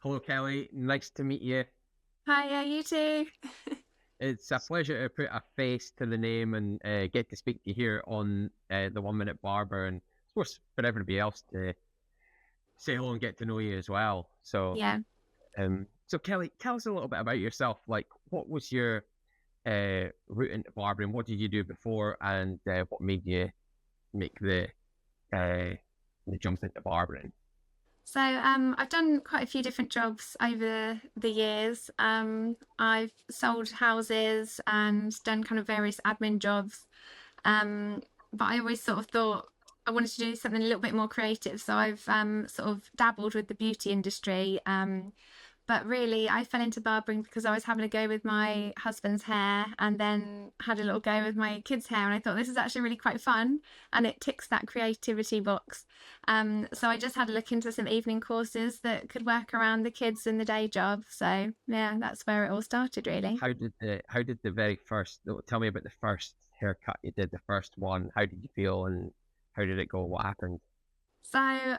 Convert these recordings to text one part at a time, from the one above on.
Hello, Kelly. Nice to meet you. Hi, yeah, you too. It's a pleasure to put a face to the name and get to speak to you here on the 1 Minute Barber, and of course for everybody else to say hello and get to know you as well. Yeah. So Kelly, tell us a little bit about yourself. Like, what was your route into barbering? What did you do before, and what made you make uh, the jump into barbering? So I've done quite a few different jobs over the years. I've sold houses and done kind of various admin jobs. But I always sort of thought I wanted to do something a little bit more creative. So I've sort of dabbled with the beauty industry. But really, I fell into barbering because I was having a go with my husband's hair and then had a little go with my kids' hair. And I thought this is actually really quite fun and it ticks that creativity box. So I just had a look into some evening courses that could work around the kids and the day job. So yeah, that's where it all started, really. How did the very first? Tell me about the first haircut you did, the first one. How did you feel, and how did it go? What happened? So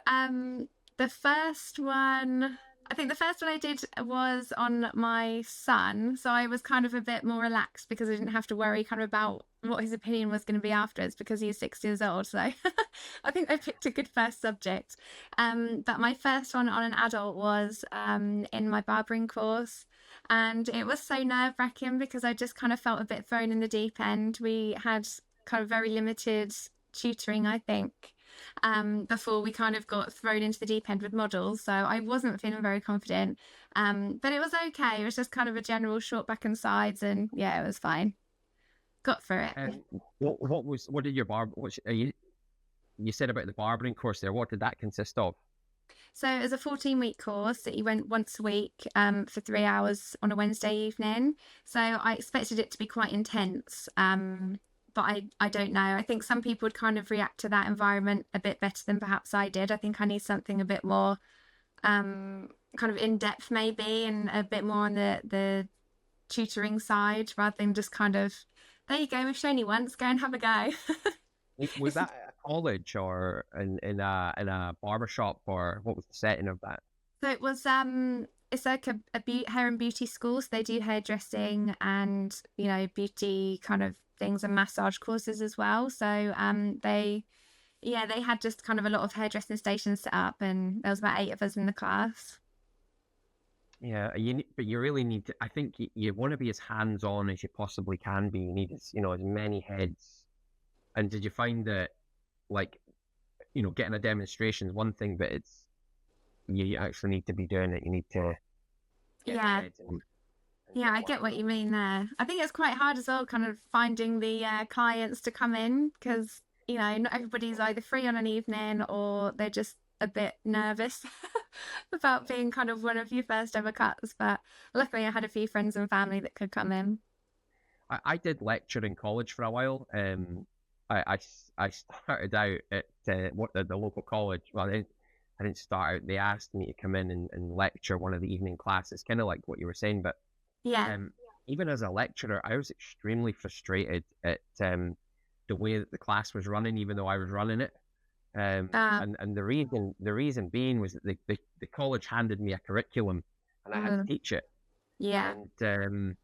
the first one, I think the first one I did was on my son. So I was kind of a bit more relaxed because I didn't have to worry kind of about what his opinion was going to be afterwards because he's 6 years old. So I think I picked a good first subject. But my first one on an adult was in my barbering course. And it was so nerve-wracking because I just kind of felt a bit thrown in the deep end. We had kind of very limited tutoring, I think, before we kind of got thrown into the deep end with models. So I wasn't feeling very confident. But it was okay. It was just kind of a general short back and sides, and yeah, it was fine. Got through it. And what did your you said about the barbering course there? What did that consist of? So it was a 14-week course that you went once a week for 3 hours on a Wednesday evening. So I expected it to be quite intense. But I don't know. I think some people would kind of react to that environment a bit better than perhaps I did. I think I need something a bit more kind of in depth maybe and a bit more on the tutoring side rather than just kind of there you go, we've shown you once, go and have a go. Was that at a college or in a barber shop, or what was the setting of that? So it was it's like hair and beauty school. So they do hairdressing and beauty kind of things and massage courses as well. So they had just kind of a lot of hairdressing stations set up, and there was about 8 of us in the class. Yeah, but you really need to. I think you want to be as hands-on as you possibly can be. You need as many heads. And did you find that, like, getting a demonstration is one thing, but you actually need to be doing it. You need to get the Yeah, heads and yeah, get I get what working. you mean there. I think it's quite hard as well, kind of finding the clients to come in because not everybody's either free on an evening or they're just a bit nervous about being kind of one of your first ever cuts. But luckily, I had a few friends and family that could come in. I did lecture in college for a while. I started out at the local college. Well, I didn't start out. They asked me to come in and lecture one of the evening classes, kind of like what you were saying. But Yeah. um, even as a lecturer, I was extremely frustrated at the way that the class was running, even though I was running it. And the reason being was that the college handed me a curriculum, and I had to Mm, teach it. yeah. And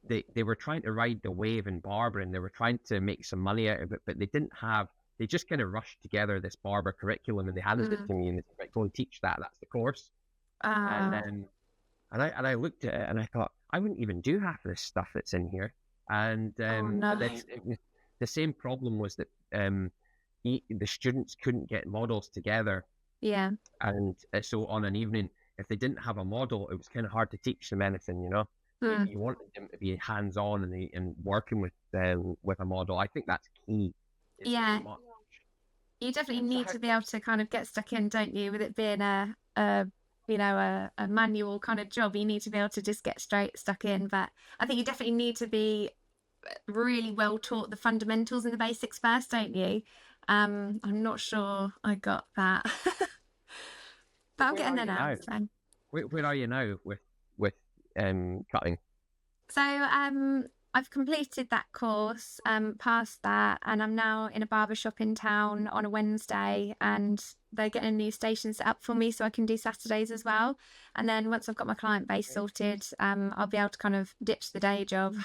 they were trying to ride the wave in Barber, and they were trying to make some money out of it, but they just kind of rushed together this Barber curriculum, and they handed it Mm, to me, and they said, right, go and teach that. That's the course. And uh, then and I looked at it and I thought I wouldn't even do half of this stuff that's in here. And oh and no. then the same problem was that the students couldn't get models together, Yeah. and so on an evening, if they didn't have a model, it was kind of hard to teach them anything. Mm, You wanted them to be hands on and working with a model. I think that's key. Is as yeah. much. You definitely So need how, to be able to kind of get stuck in, don't you? With it being a manual kind of job, you need to be able to just get straight stuck in. But I think you definitely need to be really well taught the fundamentals and the basics first, don't you? I'm not sure I got that, but I'm where getting are there you now. now? Where are you now with cutting? So I've completed that course, passed that, and I'm now in a barber shop in town on a Wednesday, and they're getting a new station set up for me so I can do Saturdays as well. And then once I've got my client base sorted, I'll be able to kind of ditch the day job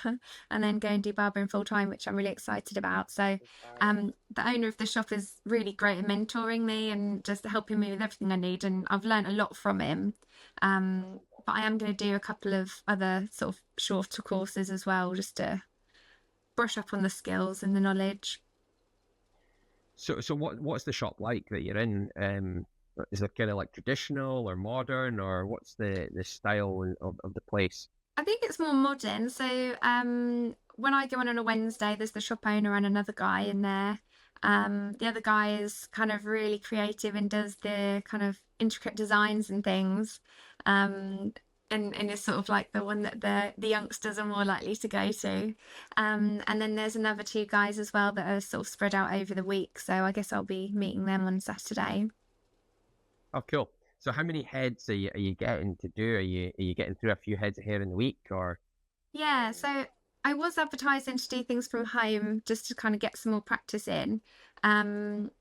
and then go and do barbering full time, which I'm really excited about. So, the owner of the shop is really great at mentoring me and just helping me with everything I need, and I've learned a lot from him. But I am going to do a couple of other sort of shorter courses as well, just to brush up on the skills and the knowledge. So what's the shop like that you're in? Is it kind of like traditional or modern, or what's the style of the place? I think it's more modern. So when I go on a Wednesday, there's the shop owner and another guy in there. The other guy is kind of really creative and does the kind of intricate designs and things. Um, and is sort of like the one that the youngsters are more likely to go to. And then there's another two guys as well that are sort of spread out over the week. So I guess I'll be meeting them on Saturday. Oh, cool. So how many heads are you getting to do? Are you getting through a few heads of hair in the week, or? Yeah, so I was advertising to do things from home just to kind of get some more practice in. Um,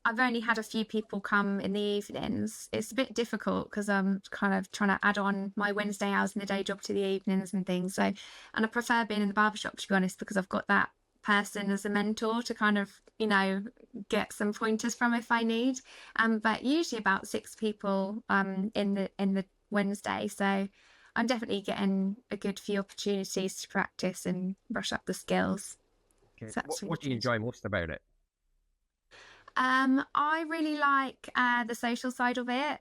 I've only had a few people come in the evenings. It's a bit difficult because I'm kind of trying to add on my Wednesday hours in the day job to the evenings and things. So, and I prefer being in the barbershop, to be honest, because I've got that person as a mentor to kind of, get some pointers from if I need. But usually about six people in the Wednesday. So I'm definitely getting a good few opportunities to practice and brush up the skills. Okay. So What that's really what do you good. enjoy most about it? I really like the social side of it.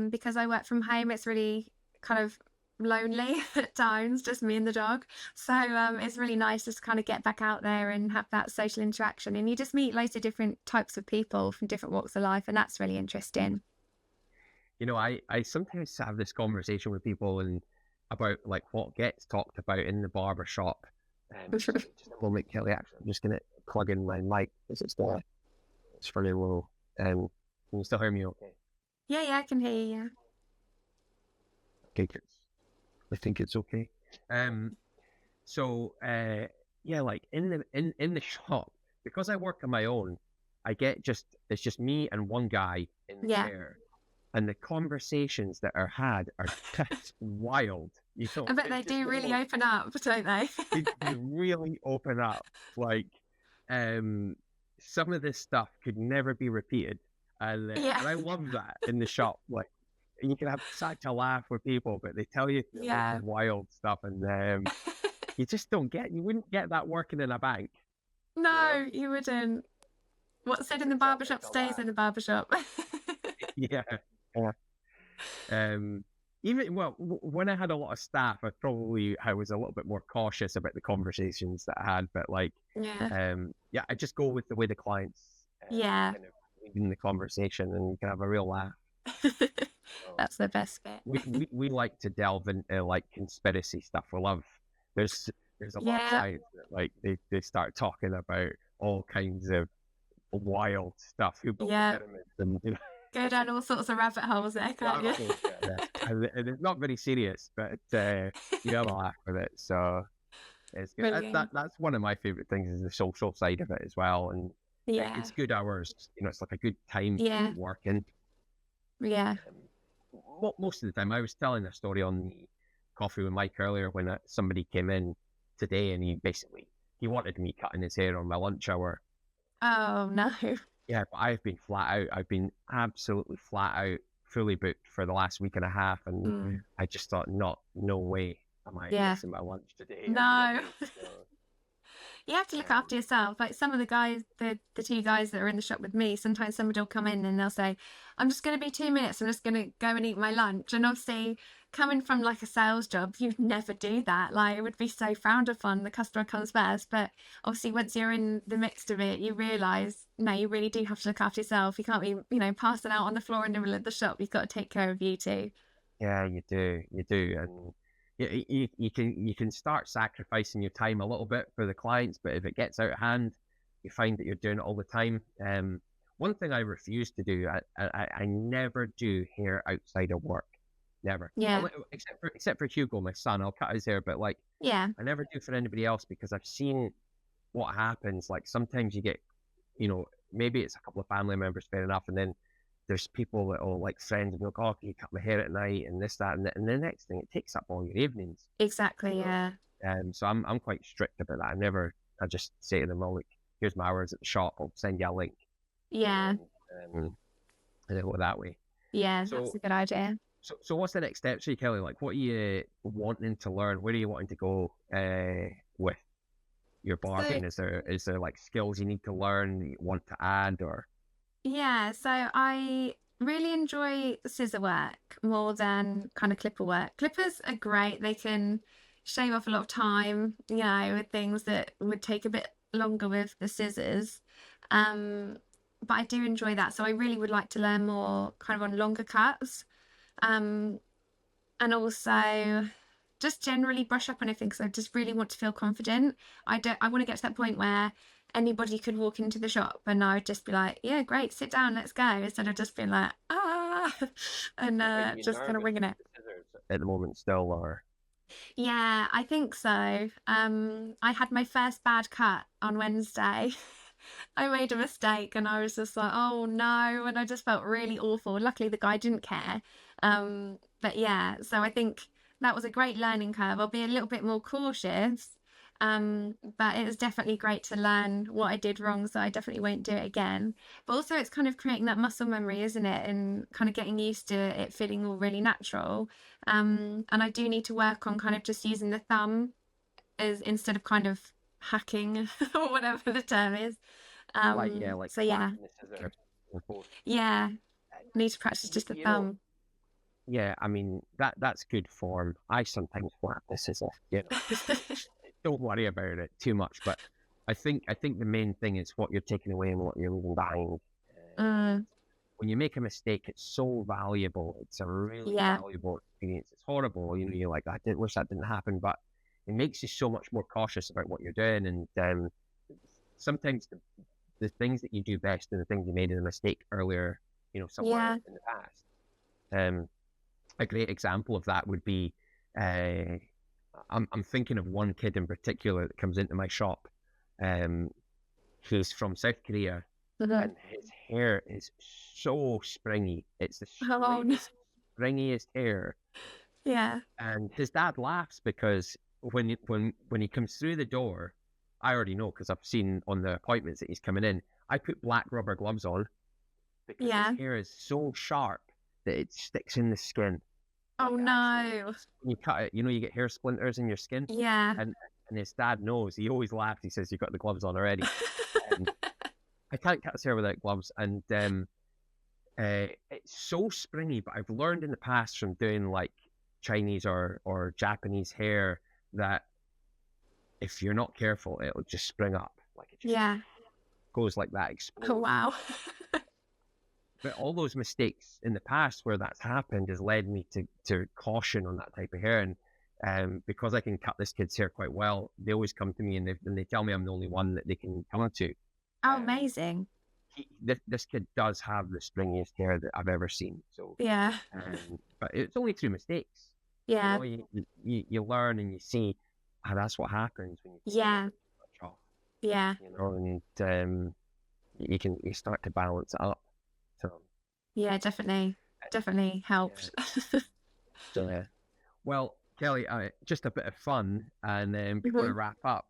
Because I work from home, it's really kind of lonely at times, just me and the dog. So it's really nice just to kind of get back out there and have that social interaction. And you just meet loads of different types of people from different walks of life, and that's really interesting. I sometimes have this conversation with people and about like what gets talked about in the barber shop. Sorry, just a moment, Kelly. Actually, I'm just gonna plug in my mic because it's fairly low. Can you still hear me? Okay. Yeah, yeah, I can hear you. Okay, good. I think it's okay. Um, so yeah, like in the shop, because I work on my own, I get just it's just me and one guy in the Yeah, chair, and the conversations that are had are just wild. I bet It's they just do the really most. open up, don't they? They really open up. Like, um, some of this stuff could never be repeated, Yeah, and I love that in the shop. Like, you can have such a laugh with people, but they tell you the most yeah. wild stuff, and you just don't get. You wouldn't get that working in a bank, you know. No, you wouldn't. What's said in the It's barbershop a stays laugh. in the barbershop. Yeah. Yeah. Um, even well, when I had a lot of staff, I was a little bit more cautious about the conversations that I had. But like, Yeah, yeah, I just go with the way the clients yeah. kind of lead in the conversation, and you can have a real laugh. So That's the best bit. we like to delve into like conspiracy stuff. We love there's there's a lot of Yeah, clients that like they start talking about all kinds of wild stuff. Who built the yeah. pyramids and Go down all sorts of rabbit holes there, can't rabbit you? holes. Yeah, and it's not very serious, but you have a laugh with it. So it's good. Brilliant. That's one of my favorite things is the social side of it as well, and Yeah, it's good hours. It's like a good time to yeah, be working. yeah. Most of the time, I was telling a story on the coffee with Mike earlier when somebody came in today, and he wanted me cutting his hair on my lunch hour. Oh no. Yeah, but I've been flat out. I've been absolutely flat out, fully booked for the last week and a half, and Mm, I just thought, not, no way am I yeah. missing my lunch today. I'm No. ready. So, You have to look after um, yourself. Like some of the guys, the two guys that are in the shop with me, sometimes somebody will come in and they'll say, "I'm just going to be 2 minutes. I'm just going to go and eat my lunch." And obviously, coming from like a sales job, you'd never do that. Like it would be so frowned upon. The customer comes first. But obviously, once you're in the midst of it, you realise no, you really do have to look after yourself. You can't be, passing out on the floor in the middle of the shop. You've got to take care of you too. yeah, you do, and you can start sacrificing your time a little bit for the clients, but if it gets out of hand, you find that you're doing it all the time. One thing I refuse to do, I never do hair outside of work. never. Yeah. Except for Hugo, my son, I'll cut his hair, but like Yeah. I never do for anybody else because I've seen what happens. Like sometimes you get, maybe it's a couple of family members, fair enough, and then there's people that will like friends and be like, oh, can you cut my hair at night and this, that, and the next thing it takes up all your evenings. Exactly. Yeah. So I'm quite strict about that. I just say to them, oh, look, here's my hours at the shop. I'll send you a link. Yeah. And then go that way. Yeah. So, That's a good idea. so what's the next steps for you, Kelly? Like, what are you wanting to learn? Where are you wanting to go with your barbering? So, Is there like skills you need to learn, you want to add, or? yeah, so I really enjoy scissor work more than kind of clipper work. Clippers are great. They can shave off a lot of time, with things that would take a bit longer with the scissors. Um, but I do enjoy that. So I really would like to learn more kind of on longer cuts. Um, and also just generally brush up on anything because I just really want to feel confident. I want to get to that point where anybody could walk into the shop and I would just be like, yeah, great, sit down, let's go, instead of just being like, and just kind of winging it. At the moment still, or? Yeah, I think so. I had my first bad cut on Wednesday. I made a mistake and I was just like, oh no, and I just felt really awful. Luckily the guy didn't care. But yeah, so I think that was a great learning curve. I'll be a little bit more cautious. But it was definitely great to learn what I did wrong, so I definitely won't do it again. But also it's kind of creating that muscle memory, isn't it? And kind of getting used to it feeling all really natural. And I do need to work on kind of just using the thumb as instead of kind of hacking or whatever the term is. Like So yeah. Yeah. Need to practice just the thumb. Yeah, I mean that's good form. I sometimes flap the scissor, Don't worry about it too much, but I think the main thing is what you're taking away and what you're leaving behind. When you make a mistake, it's so valuable. It's a really valuable experience. It's horrible, you're like, I wish that didn't happen, but it makes you so much more cautious about what you're doing. And sometimes the things that you do best and the things you made in a mistake earlier, somewhere in the past. A great example of that would be, I'm thinking of one kid in particular that comes into my shop. He's from South Korea, and his hair is so springy. It's the springiest hair. Yeah. And his dad laughs because when he comes through the door, I already know because I've seen on the appointments that he's coming in. I put black rubber gloves on because his hair is so sharp that it sticks in the skin. Oh no! When you cut it, you get hair splinters in your skin. Yeah. And his dad knows. He always laughs. He says, "You've got the gloves on already." I can't cut his hair without gloves, and it's so springy. But I've learned in the past from doing like Chinese or Japanese hair that if you're not careful, it'll just spring up. Like it just goes like that. Explodes. Oh wow! But all those mistakes in the past where that's happened has led me to caution on that type of hair. And because I can cut this kid's hair quite well, they always come to me and they tell me I'm the only one that they can come to. Oh, amazing. This kid does have the stringiest hair that I've ever seen. So yeah. But it's only through mistakes. Yeah. You learn and you see, that's what happens when you touch off. Yeah. And you start to balance it up. Yeah, definitely helped. Yeah. Well, Kelly, just a bit of fun, and then before we wrap up,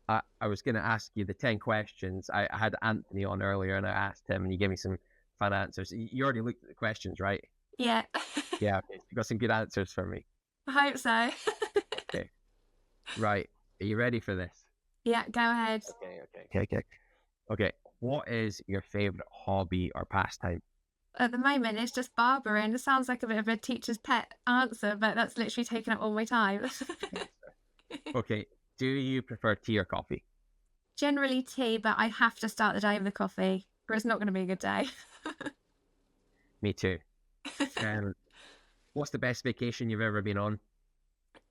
I was going to ask you the 10 questions. I had Anthony on earlier, and I asked him, and he gave me some fun answers. You already looked at the questions, right? Yeah. Yeah. Okay. You got some good answers for me. I hope so. Okay. Right. Are you ready for this? Yeah. Go ahead. Okay. What is your favorite hobby or pastime? At the moment, it's just barbering. It sounds like a bit of a teacher's pet answer, but that's literally taken up all my time. Okay. Do you prefer tea or coffee? Generally tea, but I have to start the day with a coffee, or it's not going to be a good day. Me too. What's the best vacation you've ever been on?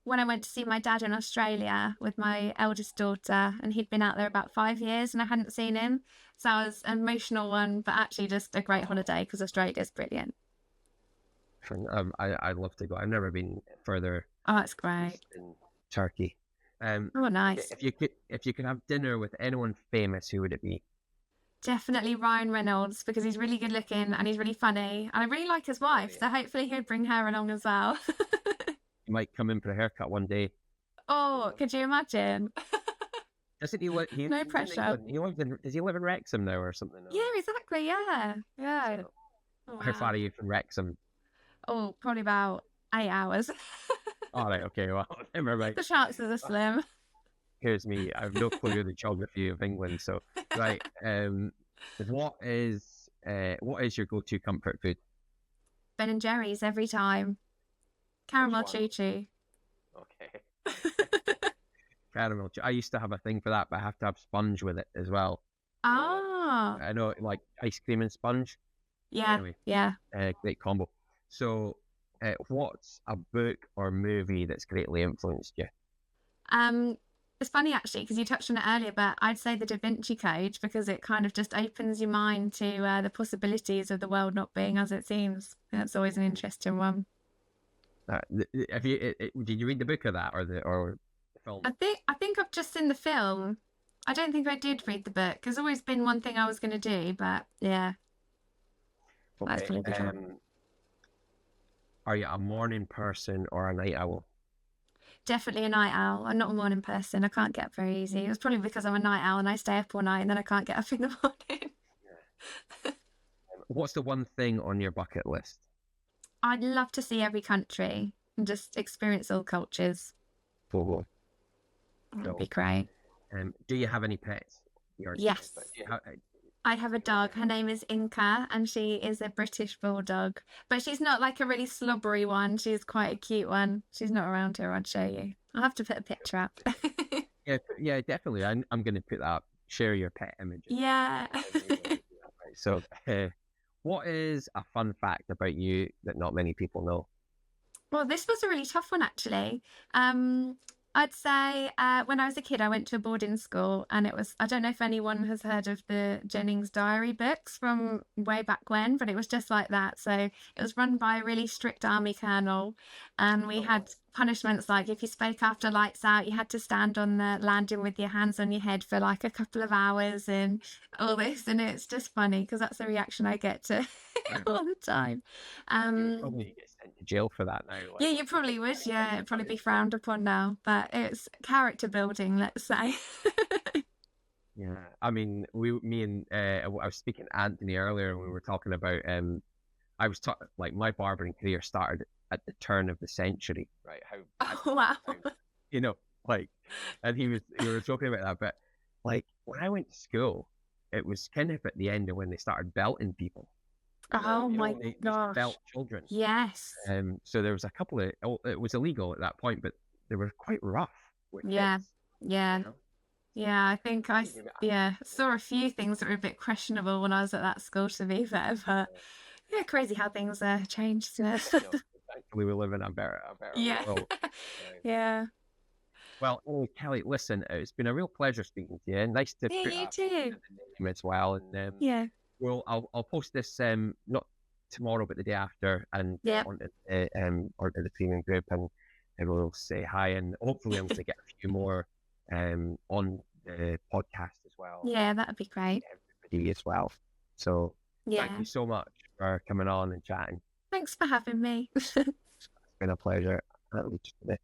When I went to see my dad in Australia with my eldest daughter, and he'd been out there about 5 years and I hadn't seen him. So it was an emotional one, but actually just a great holiday because Australia is brilliant. I'd love to go. I've never been further Oh, that's great. east than Turkey. Oh, Okay, nice. if you could have dinner with anyone famous, who would it be? Definitely Ryan Reynolds because he's really good looking and he's really funny. And I really like his Oh wife, yeah, so hopefully he'd bring her along as well. you might come in for a haircut one day. You Oh, know, could you imagine? doesn't he live? No He's in pressure. England. He lives in. Does he live in Wrexham now or something? Yeah, Or exactly. Yeah. Yeah. so? Oh, How far wow. are you from Wrexham? Oh, probably about 8 hours. All right, okay, well, never mind. The chances are slim. Here's me. I have no clue the geography of England. So, right, what is your go-to comfort food? Ben and Jerry's every time. Which Caramel one? choo choo. Okay, caramel. I used to have a thing for that, but I have to have sponge with it as well. You know, like Ah, I know, like ice cream and sponge. yeah, Anyway, yeah. great combo. So, what's a book or movie that's greatly influenced you? Um, it's funny actually because you touched on it earlier, but I'd say the Da Vinci Code because it kind of just opens your mind to the possibilities of the world not being as it seems. That's always an interesting one. Have you? Did you read the book of that or the film? I think I've just seen the film. I don't think I did read the book. It's always been one thing I was going to do, but yeah, that's Okay. probably the job. Are you a morning person or a night owl? Definitely a night owl. I'm not a morning person. I can't get up very easy. It's probably because I'm a night owl and I stay up all night and then I can't get up in the morning. What's the one thing on your bucket list? I'd love to see every country and just experience all cultures. Cool. That'd be Cool. great. Do you have any pets? You already said, Yes. but do you have? I have a dog. Her name is Inca, and she is a British bulldog. But she's not like a really slobbery one. She's quite a cute one. She's not around here. I'd show you. I'll have to put a picture up. Yeah, yeah, definitely. I'm going to put that up. Share your pet images. Yeah. Right. So, what is a fun fact about you that not many people know? Well, this was a really tough one, actually. I'd say when I was a kid, I went to a boarding school, and I don't know if anyone has heard of the Jennings Diary books from way back when, but it was just like that. So it was run by a really strict army colonel, and we Oh, wow. had punishments like if you spoke after lights out, you had to stand on the landing with your hands on your head for like a couple of hours and all this. And it's just funny because that's the reaction I get to Wow. all the time. You would Um, probably get sent to jail for that now. yeah, Like, you probably would. Yeah, it'd probably be frowned upon now, but it's character building, let's say. yeah. I mean, me and I was speaking to Anthony earlier, and we were talking about I was talking like my barbering career started at the turn of the century, right? How bad Oh, wow. times, you know, like, and we were talking about that, but like when I went to school, it was kind of at the end of when they started belting people. Oh my When they used to gosh. belt children. Yes. So there was a couple of it was illegal at that point, but they were quite rough with Yeah. kids. You Yeah. know, Yeah. I think yeah, saw a few things that were a bit questionable when I was at that school, to be fair, but yeah, crazy how things changed. thankfully we live in a better Yeah. world. Yeah. Well, oh, Kelly, listen, it's been a real pleasure speaking to you. Nice to Yeah, put you up too. the name as well. And Yeah. I'll post this not tomorrow but the day after and Yep. onto the premium group and we'll say hi and hopefully I'm going to get a few more on the podcast as well. Yeah, that'd be great. Everybody as well. So thank Yeah. you so much for coming on and chatting. Thanks for having me. It's been a pleasure. At least today.